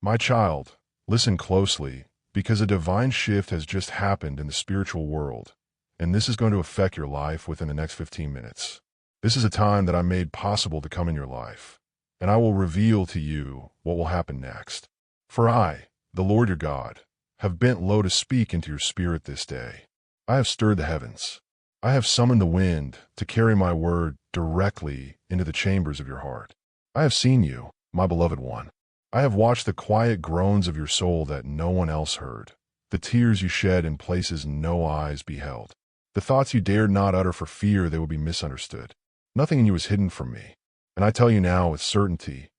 My child, listen closely, because a divine shift has just happened in the spiritual world, and this is going to affect your life within the next 15 minutes. This is a time that I made possible to come in your life, and I will reveal to you what will happen next. For I, the Lord your God, have bent low to speak into your spirit this day. I have stirred the heavens. I have summoned the wind to carry my word directly into the chambers of your heart. I have seen you, my beloved one. I have watched the quiet groans of your soul that no one else heard, the tears you shed in places no eyes beheld, the thoughts you dared not utter for fear they would be misunderstood. Nothing in you is hidden from me, and I tell you now with certainty,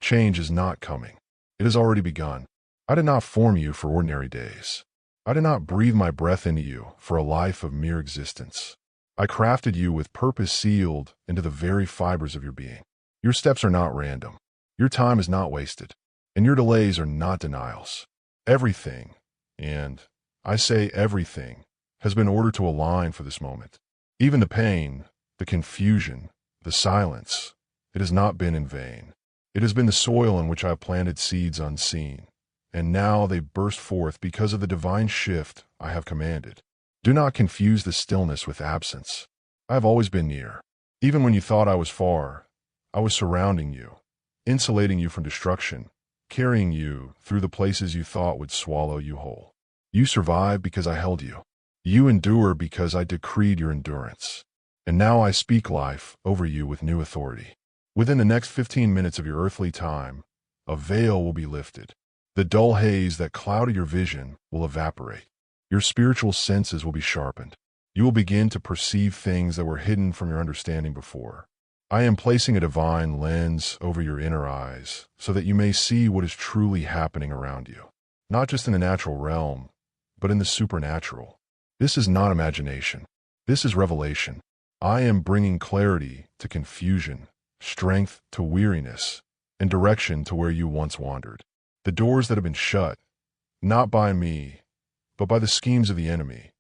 change is not coming. It has already begun. I did not form you for ordinary days. I did not breathe my breath into you for a life of mere existence. I crafted you with purpose sealed into the very fibers of your being. Your steps are not random. Your time is not wasted. And your delays are not denials. Everything, and I say everything, has been ordered to align for this moment. Even the pain, the confusion, the silence, it has not been in vain. It has been the soil in which I have planted seeds unseen, and now they burst forth because of the divine shift I have commanded. Do not confuse the stillness with absence. I have always been near. Even when you thought I was far, I was surrounding you, insulating you from destruction, carrying you through the places you thought would swallow you whole. You survived because I held you. You endure because I decreed your endurance. And now I speak life over you with new authority. Within the next 15 minutes of your earthly time, a veil will be lifted. The dull haze that clouded your vision will evaporate. Your spiritual senses will be sharpened. You will begin to perceive things that were hidden from your understanding before. I am placing a divine lens over your inner eyes so that you may see what is truly happening around you, not just in the natural realm, but in the supernatural. This is not imagination. This is revelation. I am bringing clarity to confusion, strength to weariness, and direction to where you once wandered. The doors that have been shut, not by me, but by the schemes of the enemy,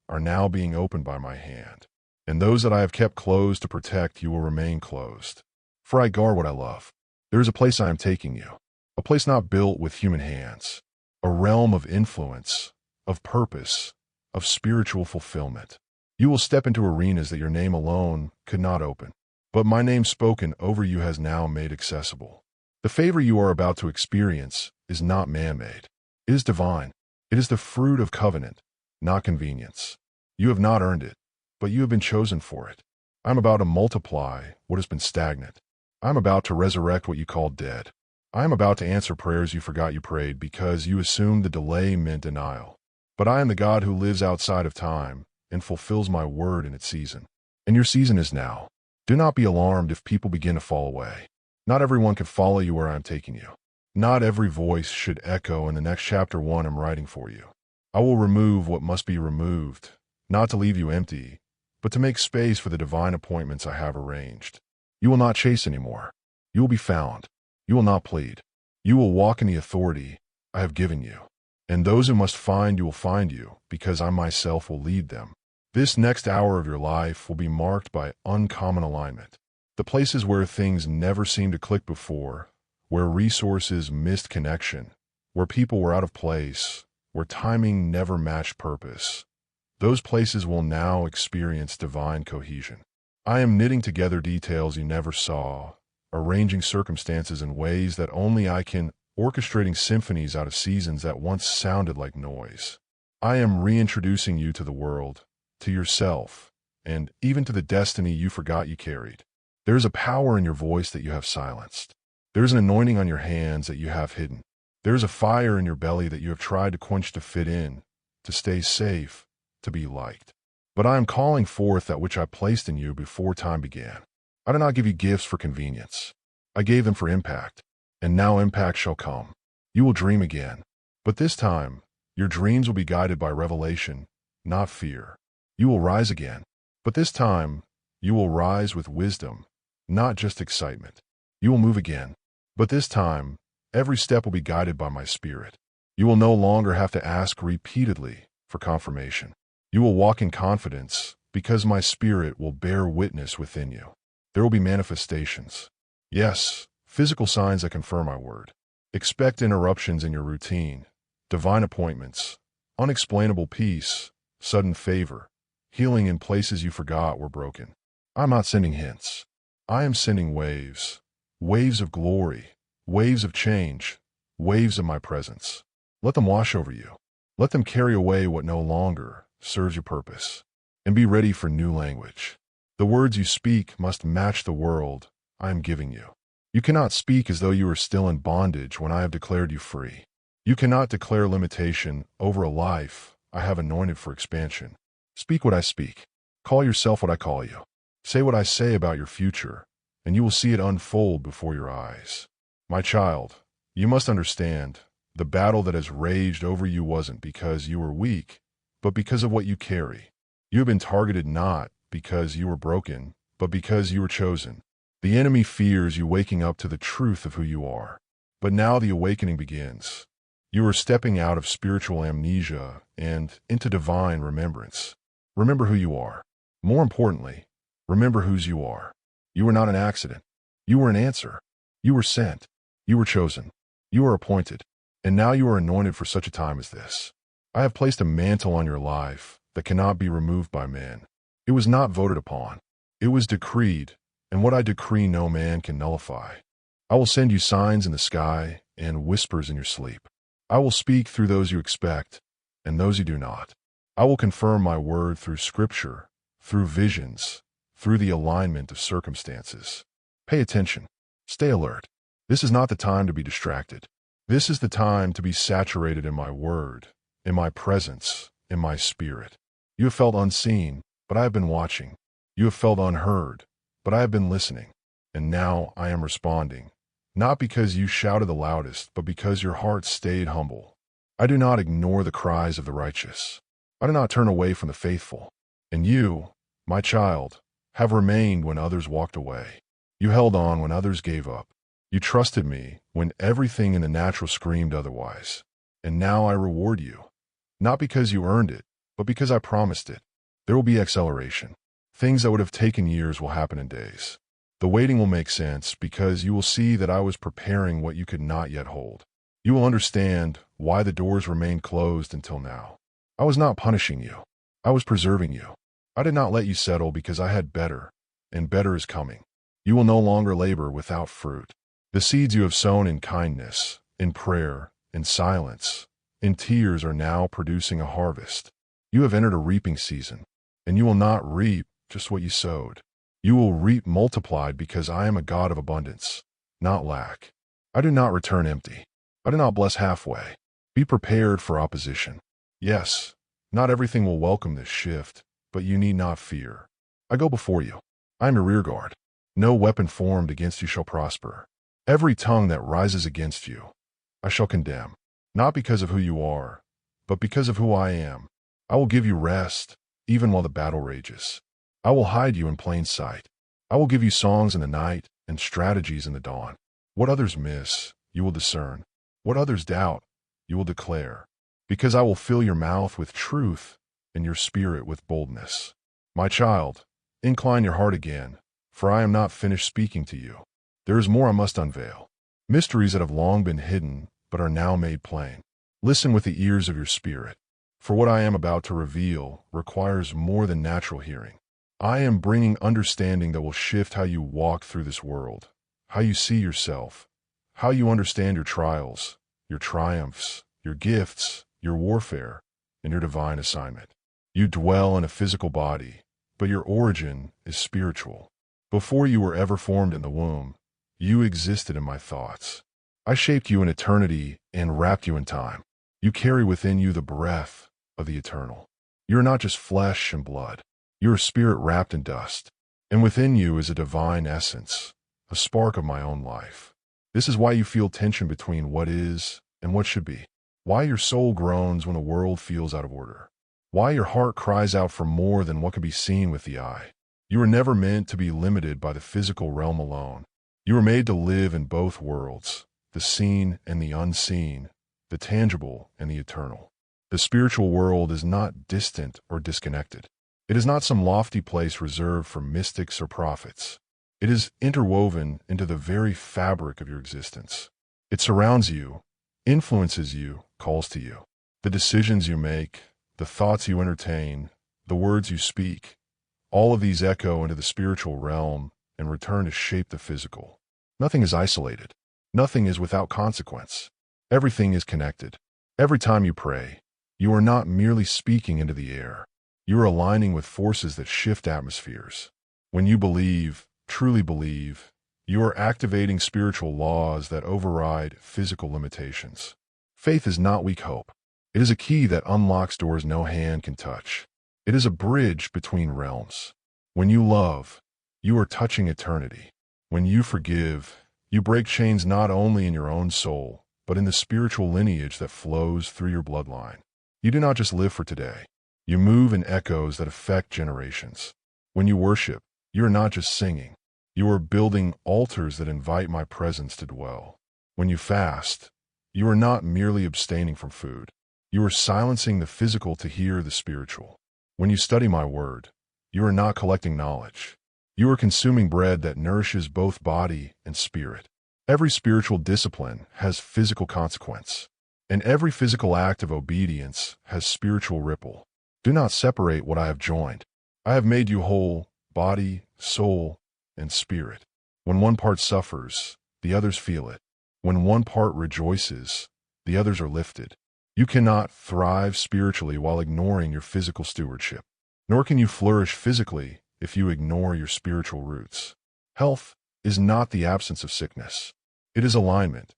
are now being opened by my hand. And those that I have kept closed to protect you will remain closed. For I guard what I love. There is a place I am taking you, a place not built with human hands, a realm of influence, of purpose, of spiritual fulfillment. You will step into arenas that your name alone could not open, but my name spoken over you has now made accessible. The favor you are about to experience is not man-made. It is divine. It is the fruit of covenant, not convenience. You have not earned it, but you have been chosen for it. I am about to multiply what has been stagnant. I am about to resurrect what you called dead. I am about to answer prayers you forgot you prayed because you assumed the delay meant denial. But I am the God who lives outside of time and fulfills my word in its season. And your season is now. Do not be alarmed if people begin to fall away. Not everyone can follow you where I am taking you. Not every voice should echo in the next chapter 1 I'm writing for you. I will remove what must be removed, not to leave you empty, but to make space for the divine appointments I have arranged. You will not chase anymore. You will be found. You will not plead. You will walk in the authority I have given you. And those who must find you will find you, because I myself will lead them. This next hour of your life will be marked by uncommon alignment. The places where things never seemed to click before, where resources missed connection, where people were out of place, where timing never matched purpose. Those places will now experience divine cohesion. I am knitting together details you never saw, arranging circumstances in ways that only I can, orchestrating symphonies out of seasons that once sounded like noise. I am reintroducing you to the world, to yourself, and even to the destiny you forgot you carried. There is a power in your voice that you have silenced. There is an anointing on your hands that you have hidden. There is a fire in your belly that you have tried to quench to fit in, to stay safe, to be liked. But I am calling forth that which I placed in you before time began. I did not give you gifts for convenience. I gave them for impact, and now impact shall come. You will dream again, but this time, your dreams will be guided by revelation, not fear. You will rise again, but this time, you will rise with wisdom, not just excitement. You will move again, but this time, every step will be guided by my spirit. You will no longer have to ask repeatedly for confirmation. You will walk in confidence because my spirit will bear witness within you. There will be manifestations. Yes, physical signs that confirm my word. Expect interruptions in your routine, divine appointments, unexplainable peace, sudden favor, healing in places you forgot were broken. I'm not sending hints. I am sending waves. Waves of glory, waves of change, waves of my presence. Let them wash over you. Let them carry away what no longer serves your purpose. And be ready for new language. The words you speak must match the world I am giving you. You cannot speak as though you are still in bondage when I have declared you free. You cannot declare limitation over a life I have anointed for expansion. Speak what I speak. Call yourself what I call you. Say what I say about your future, and you will see it unfold before your eyes. My child, you must understand, the battle that has raged over you wasn't because you were weak, but because of what you carry. You have been targeted not because you were broken, but because you were chosen. The enemy fears you waking up to the truth of who you are. But now the awakening begins. You are stepping out of spiritual amnesia and into divine remembrance. Remember who you are. More importantly, remember whose you are. You were not an accident. You were an answer. You were sent. You were chosen. You are appointed. And now you are anointed for such a time as this. I have placed a mantle on your life that cannot be removed by man. It was not voted upon. It was decreed, and what I decree no man can nullify. I will send you signs in the sky and whispers in your sleep. I will speak through those you expect and those you do not. I will confirm my word through scripture, through visions, through the alignment of circumstances. Pay attention. Stay alert. This is not the time to be distracted. This is the time to be saturated in my word, in my presence, in my spirit. You have felt unseen, but I have been watching. You have felt unheard, but I have been listening. And now I am responding, not because you shouted the loudest, but because your heart stayed humble. I do not ignore the cries of the righteous. I do not turn away from the faithful. And you, my child, have remained when others walked away. You held on when others gave up. You trusted me when everything in the natural screamed otherwise. And now I reward you, not because you earned it, but because I promised it. There will be acceleration. Things that would have taken years will happen in days. The waiting will make sense because you will see that I was preparing what you could not yet hold. You will understand why the doors remained closed until now. I was not punishing you. I was preserving you. I did not let you settle because I had better, and better is coming. You will no longer labor without fruit. The seeds you have sown in kindness, in prayer, in silence, in tears are now producing a harvest. You have entered a reaping season, and you will not reap just what you sowed. You will reap multiplied because I am a God of abundance, not lack. I do not return empty. I do not bless halfway. Be prepared for opposition. Yes, not everything will welcome this shift, but you need not fear. I go before you. I am your rear guard. No weapon formed against you shall prosper. Every tongue that rises against you, I shall condemn, not because of who you are, but because of who I am. I will give you rest, even while the battle rages. I will hide you in plain sight. I will give you songs in the night and strategies in the dawn. What others miss, you will discern. What others doubt, you will declare. Because I will fill your mouth with truth and your spirit with boldness. My child, incline your heart again, for I am not finished speaking to you. There is more I must unveil. Mysteries that have long been hidden, but are now made plain. Listen with the ears of your spirit, for what I am about to reveal requires more than natural hearing. I am bringing understanding that will shift how you walk through this world, how you see yourself, how you understand your trials, your triumphs, your gifts, your warfare, and your divine assignment. You dwell in a physical body, but your origin is spiritual. Before you were ever formed in the womb, you existed in my thoughts. I shaped you in eternity and wrapped you in time. You carry within you the breath of the eternal. You are not just flesh and blood. You are spirit wrapped in dust. And within you is a divine essence, a spark of my own life. This is why you feel tension between what is and what should be. Why your soul groans when the world feels out of order. Why your heart cries out for more than what can be seen with the eye. You were never meant to be limited by the physical realm alone. You were made to live in both worlds, the seen and the unseen, the tangible and the eternal. The spiritual world is not distant or disconnected. It is not some lofty place reserved for mystics or prophets. It is interwoven into the very fabric of your existence. It surrounds you, influences you, calls to you. The decisions you make, the thoughts you entertain, the words you speak, all of these echo into the spiritual realm and return to shape the physical. Nothing is isolated. Nothing is without consequence. Everything is connected. Every time you pray, you are not merely speaking into the air. You are aligning with forces that shift atmospheres. When you believe, truly believe, you are activating spiritual laws that override physical limitations. Faith is not weak hope. It is a key that unlocks doors no hand can touch. It is a bridge between realms. When you love, you are touching eternity. When you forgive, you break chains not only in your own soul, but in the spiritual lineage that flows through your bloodline. You do not just live for today. You move in echoes that affect generations. When you worship, you are not just singing. You are building altars that invite my presence to dwell. When you fast, you are not merely abstaining from food. You are silencing the physical to hear the spiritual. When you study my word, you are not collecting knowledge. You are consuming bread that nourishes both body and spirit. Every spiritual discipline has physical consequence, and every physical act of obedience has spiritual ripple. Do not separate what I have joined. I have made you whole, body, soul, and spirit. When one part suffers, the others feel it. When one part rejoices, the others are lifted. You cannot thrive spiritually while ignoring your physical stewardship, nor can you flourish physically if you ignore your spiritual roots. Health is not the absence of sickness. It is alignment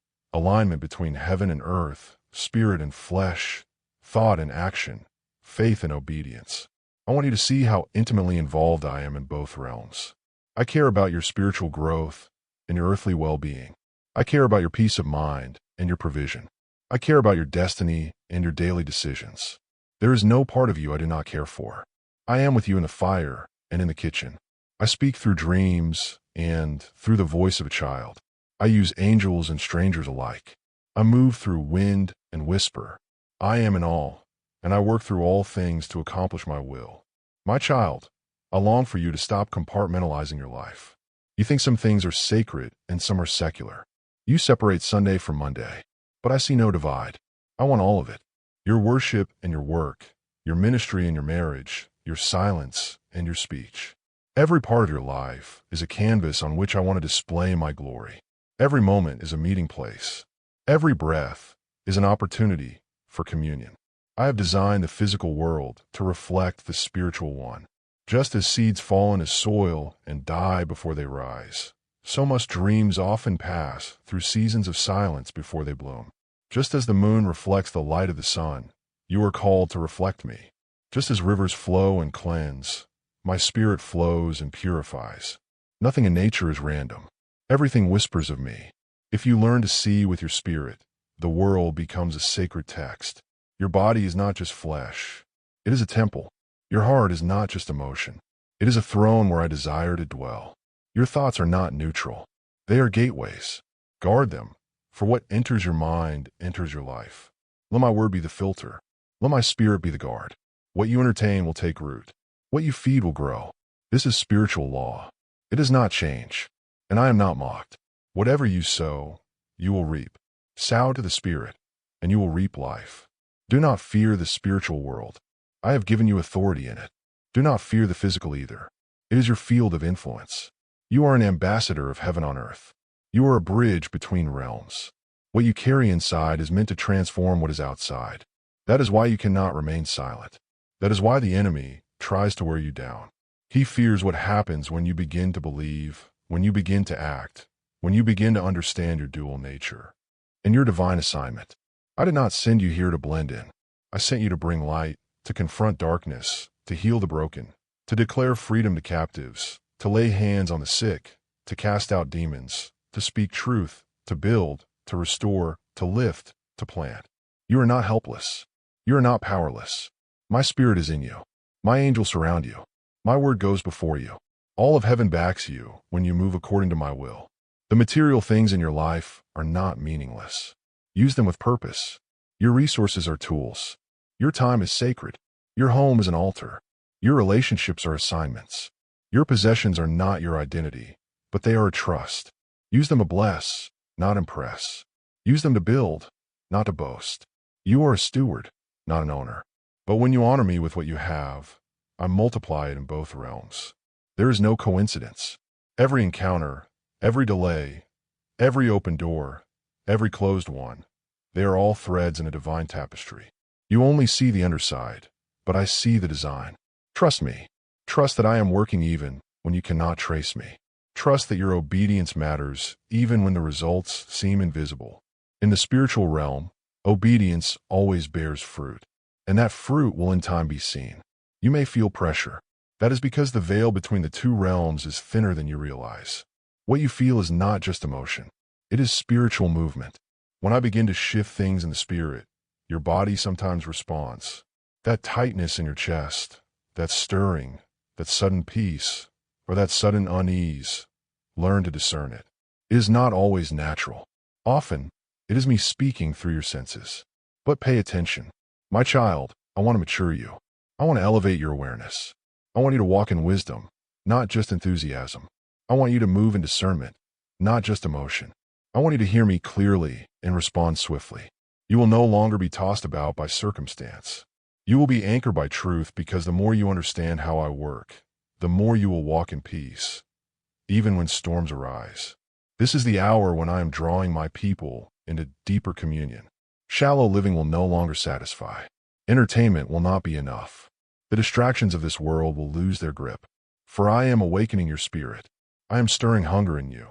between heaven and earth, spirit and flesh, thought and action, faith and obedience. I want you to see how intimately involved I am in both realms. I care about your spiritual growth and your earthly well-being. I care about your peace of mind and your provision. I care about your destiny and your daily decisions. There is no part of you I do not care for. I am with you in the fire and in the kitchen. I speak through dreams and through the voice of a child. I use angels and strangers alike. I move through wind and whisper. I am in all, and I work through all things to accomplish my will. My child, I long for you to stop compartmentalizing your life. You think some things are sacred and some are secular. You separate Sunday from Monday, but I see no divide. I want all of it. Your worship and your work, your ministry and your marriage, your silence and your speech. Every part of your life is a canvas on which I want to display my glory. Every moment is a meeting place. Every breath is an opportunity for communion. I have designed the physical world to reflect the spiritual one. Just as seeds fall into soil and die before they rise, so must dreams often pass through seasons of silence before they bloom. Just as the moon reflects the light of the sun, you are called to reflect me. Just as rivers flow and cleanse, my spirit flows and purifies. Nothing in nature is random. Everything whispers of me. If you learn to see with your spirit, the world becomes a sacred text. Your body is not just flesh. It is a temple. Your heart is not just emotion. It is a throne where I desire to dwell. Your thoughts are not neutral. They are gateways. Guard them, for what enters your mind enters your life. Let my word be the filter. Let my spirit be the guard. What you entertain will take root. What you feed will grow. This is spiritual law. It does not change, and I am not mocked. Whatever you sow, you will reap. Sow to the spirit, and you will reap life. Do not fear the spiritual world. I have given you authority in it. Do not fear the physical either. It is your field of influence. You are an ambassador of heaven on earth. You are a bridge between realms. What you carry inside is meant to transform what is outside. That is why you cannot remain silent. That is why the enemy tries to wear you down. He fears what happens when you begin to believe, when you begin to act, when you begin to understand your dual nature and your divine assignment. I did not send you here to blend in. I sent you to bring light, to confront darkness, to heal the broken, to declare freedom to captives, to lay hands on the sick, to cast out demons, to speak truth, to build, to restore, to lift, to plant. You are not helpless. You are not powerless. My spirit is in you. My angels surround you. My word goes before you. All of heaven backs you when you move according to my will. The material things in your life are not meaningless. Use them with purpose. Your resources are tools. Your time is sacred. Your home is an altar. Your relationships are assignments. Your possessions are not your identity, but they are a trust. Use them to bless, not impress. Use them to build, not to boast. You are a steward, not an owner. But when you honor me with what you have, I multiply it in both realms. There is no coincidence. Every encounter, every delay, every open door, every closed one, they are all threads in a divine tapestry. You only see the underside, but I see the design. Trust me. Trust that I am working even when you cannot trace me. Trust that your obedience matters even when the results seem invisible. In the spiritual realm, obedience always bears fruit, and that fruit will in time be seen. You may feel pressure. That is because the veil between the two realms is thinner than you realize. What you feel is not just emotion. It is spiritual movement. When I begin to shift things in the spirit, your body sometimes responds. That tightness in your chest, that stirring, that sudden peace, or that sudden unease, learn to discern it. It is not always natural. Often, it is me speaking through your senses. But pay attention. My child, I want to mature you. I want to elevate your awareness. I want you to walk in wisdom, not just enthusiasm. I want you to move in discernment, not just emotion. I want you to hear me clearly and respond swiftly. You will no longer be tossed about by circumstance. You will be anchored by truth because the more you understand how I work, the more you will walk in peace, even when storms arise. This is the hour when I am drawing my people into deeper communion. Shallow living will no longer satisfy. Entertainment will not be enough. The distractions of this world will lose their grip. For I am awakening your spirit. I am stirring hunger in you,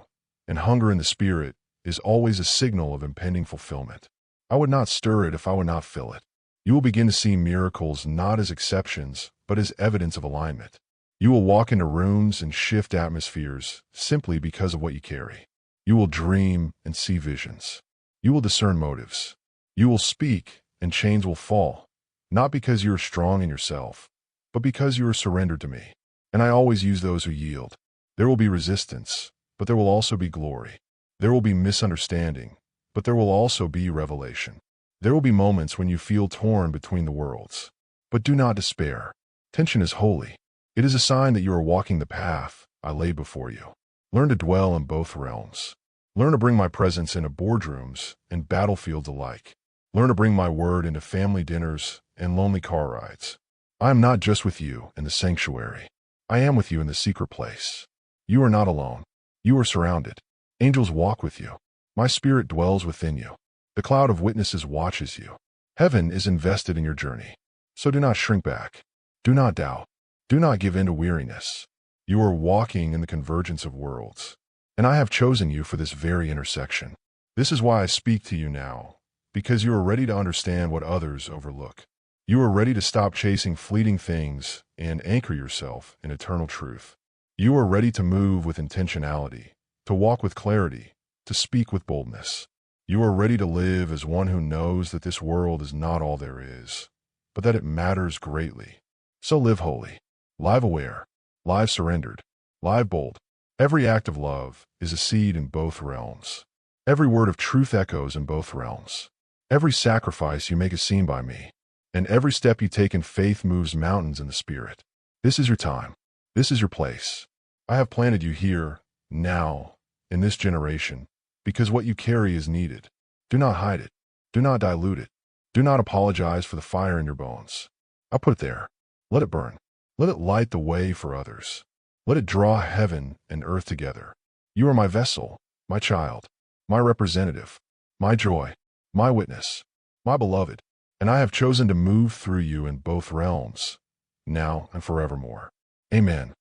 and hunger in the spirit is always a signal of impending fulfillment. I would not stir it if I would not fill it. You will begin to see miracles not as exceptions, but as evidence of alignment. You will walk into rooms and shift atmospheres simply because of what you carry. You will dream and see visions. You will discern motives. You will speak and chains will fall, not because you are strong in yourself, but because you are surrendered to me. And I always use those who yield. There will be resistance, but there will also be glory. There will be misunderstanding, but there will also be revelation. There will be moments when you feel torn between the worlds. But do not despair. Tension is holy. It is a sign that you are walking the path I lay before you. Learn to dwell in both realms. Learn to bring my presence into boardrooms and battlefields alike. Learn to bring my word into family dinners and lonely car rides. I am not just with you in the sanctuary. I am with you in the secret place. You are not alone. You are surrounded. Angels walk with you. My spirit dwells within you. The cloud of witnesses watches you. Heaven is invested in your journey. So do not shrink back. Do not doubt. Do not give in to weariness. You are walking in the convergence of worlds. And I have chosen you for this very intersection. This is why I speak to you now, because you are ready to understand what others overlook. You are ready to stop chasing fleeting things and anchor yourself in eternal truth. You are ready to move with intentionality, to walk with clarity, to speak with boldness. You are ready to live as one who knows that this world is not all there is, but that it matters greatly. So live holy, live aware, live surrendered, live bold. Every act of love is a seed in both realms. Every word of truth echoes in both realms. Every sacrifice you make is seen by me, and every step you take in faith moves mountains in the spirit. This is your time. This is your place. I have planted you here, now, in this generation, because what you carry is needed. Do not hide it. Do not dilute it. Do not apologize for the fire in your bones. I put it there. Let it burn. Let it light the way for others. Let it draw heaven and earth together. You are my vessel, my child, my representative, my joy, my witness, my beloved, and I have chosen to move through you in both realms, now and forevermore. Amen.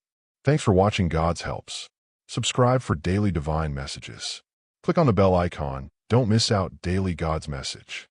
Thanks for watching God's Helps. Subscribe for daily divine messages. Click on the bell icon. Don't miss out daily God's message.